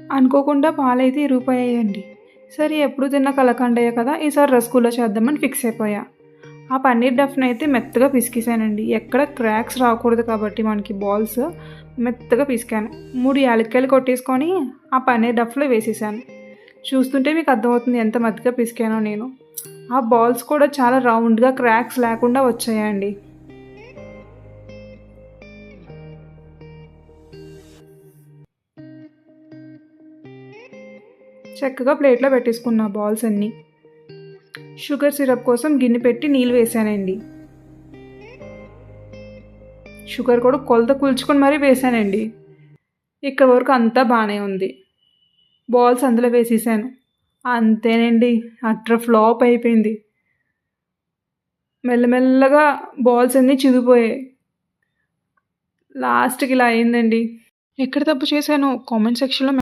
అనుకోకుండా పాలైతే ఇరిగిపోయాయండి. సరే ఎప్పుడు తిన్న కలకండయ్య కదా! ఈసారి రసగుల్లా చేద్దామని ఫిక్స్ అయిపోయా. ఆ పన్నీర్ డఫ్‌ని అయితే మెత్తగా పిసికేసానండి. ఎక్కడ క్రాక్స్ రాకూడదు కాబట్టి మనకి బాల్స్ మెత్తగా పిసికాను. 3 యాలక్కాయలు కొట్టేసుకొని ఆ పన్నీర్ డఫ్‌లో వేసేసాను. చూస్తుంటే మీకు అర్థమవుతుంది ఎంత మెత్తగా పిసికానో నేను. ఆ బాల్స్ కూడా చాలా రౌండ్‌గా క్రాక్స్ లేకుండా వచ్చాయండి. చక్కగా ప్లేట్‌లో పెట్టేసుకున్న బాల్స్ అన్నీ. షుగర్ సిరప్ కోసం గిన్నె పెట్టి నీళ్ళు వేసానండి. షుగర్ కూడా కొలత కూల్చుకొని మరీ వేసానండి. ఇక్కడి వరకు అంతా బాగానే ఉంది. బాల్స్ అందులో వేసేసాను. అంతేనండి, అట్టర్ ఫ్లాప్ అయిపోయింది. మెల్లమెల్లగా బాల్స్ అన్నీ చిదిగిపోయాయి. లాస్ట్‌కి ఇలా అయిందండి. ఎక్కడ తప్పు చేశానో కామెంట్ సెక్షన్‌లో